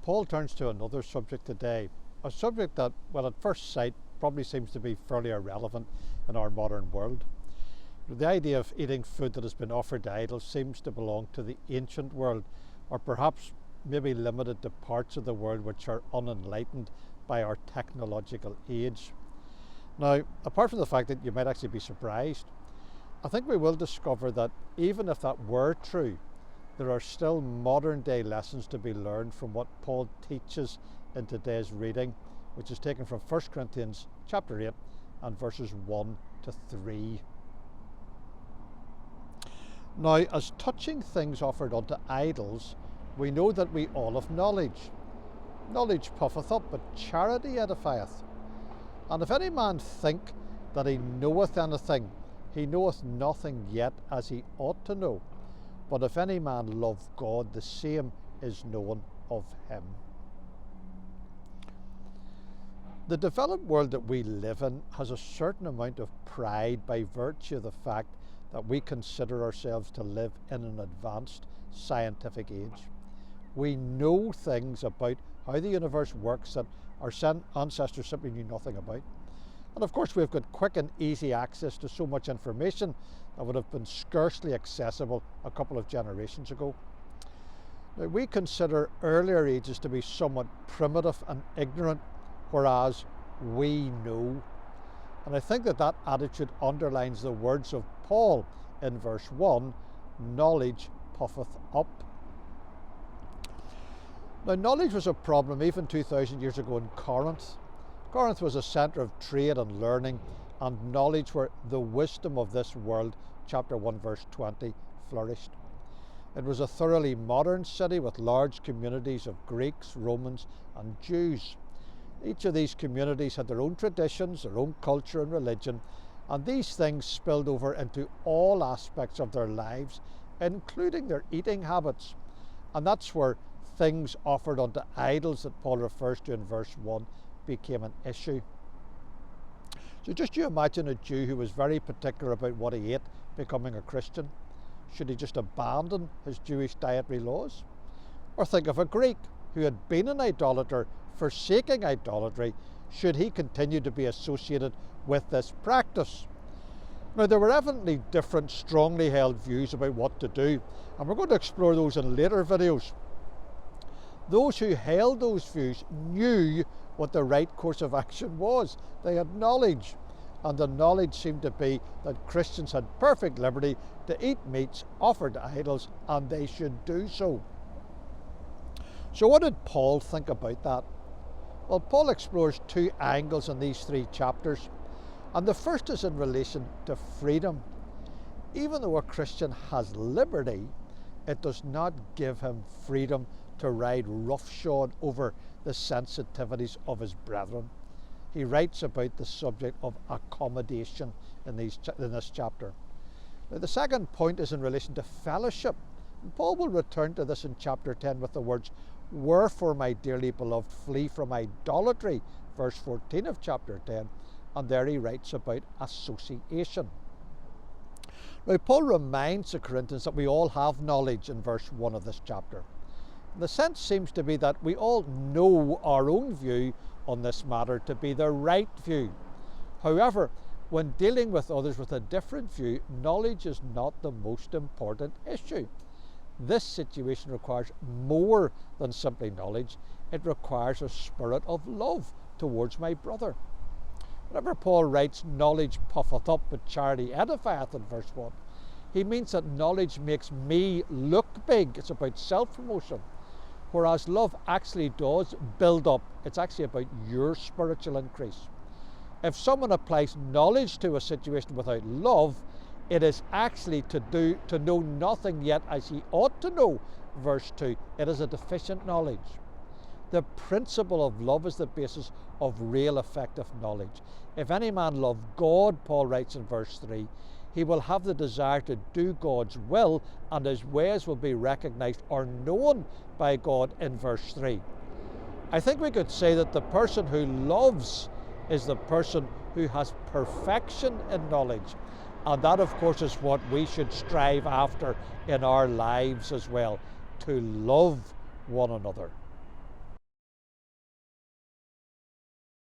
Paul turns to another subject today, a subject that, well, at first sight, probably seems to be fairly irrelevant in our modern world. The idea of eating food that has been offered to idols seems to belong to the ancient world, or perhaps maybe limited to parts of the world which are unenlightened by our technological age. Now, apart from the fact that you might actually be surprised, I think we will discover that even if that were true, there are still modern day lessons to be learned from what Paul teaches in today's reading, which is taken from 1 Corinthians chapter 8 and verses 1 to 3. Now, as touching things offered unto idols, we know that we all have knowledge. Knowledge puffeth up, but charity edifieth. And if any man think that he knoweth anything, he knoweth nothing yet as he ought to know. But if any man love God, the same is known of him. The developed world that we live in has a certain amount of pride by virtue of the fact that we consider ourselves to live in an advanced scientific age. We know things about how the universe works that our ancestors simply knew nothing about. And of course, we've got quick and easy access to so much information that would have been scarcely accessible a couple of generations ago. Now, we consider earlier ages to be somewhat primitive and ignorant, whereas we know. And I think that that attitude underlines the words of Paul in verse 1, knowledge puffeth up. Now, knowledge was a problem even 2,000 years ago in Corinth. Corinth was a centre of trade and learning and knowledge where the wisdom of this world, chapter 1 verse 20, flourished. It was a thoroughly modern city with large communities of Greeks, Romans and Jews. Each of these communities had their own traditions, their own culture and religion, and these things spilled over into all aspects of their lives, including their eating habits. And that's where things offered unto idols that Paul refers to in verse 1 became an issue. So just you imagine a Jew who was very particular about what he ate becoming a Christian. Should he just abandon his Jewish dietary laws? Or think of a Greek who had been an idolater forsaking idolatry. Should he continue to be associated with this practice? Now, there were evidently different strongly held views about what to do, and we're going to explore those in later videos. Those who held those views knew what the right course of action was. They had knowledge, and the knowledge seemed to be that Christians had perfect liberty to eat meats offered to idols, and they should do so. So what did Paul think about that? Well, Paul explores two angles in these 3 chapters, and the first is in relation to freedom. Even though a Christian has liberty, it does not give him freedom to ride roughshod over the sensitivities of his brethren. He writes about the subject of accommodation in this chapter. Now, the second point is in relation to fellowship. And Paul will return to this in chapter 10 with the words, "Wherefore, my dearly beloved, flee from idolatry," verse 14 of chapter 10, and there he writes about association. Now, Paul reminds the Corinthians that we all have knowledge in verse 1 of this chapter. The sense seems to be that we all know our own view on this matter to be the right view. However, when dealing with others with a different view, knowledge is not the most important issue. This situation requires more than simply knowledge. It requires a spirit of love towards my brother. Whenever Paul writes, knowledge puffeth up, but charity edifieth in verse 1, he means that knowledge makes me look big. It's about self-promotion. Whereas love actually does build up. It's actually about your spiritual increase. If someone applies knowledge to a situation without love, it is actually to know nothing yet as he ought to know, verse 2. It is a deficient knowledge. The principle of love is the basis of real effective knowledge. If any man love God, Paul writes in verse 3, he will have the desire to do God's will, and his ways will be recognized or known by God in verse 3. I think we could say that the person who loves is the person who has perfection in knowledge. And that, of course, is what we should strive after in our lives as well, to love one another.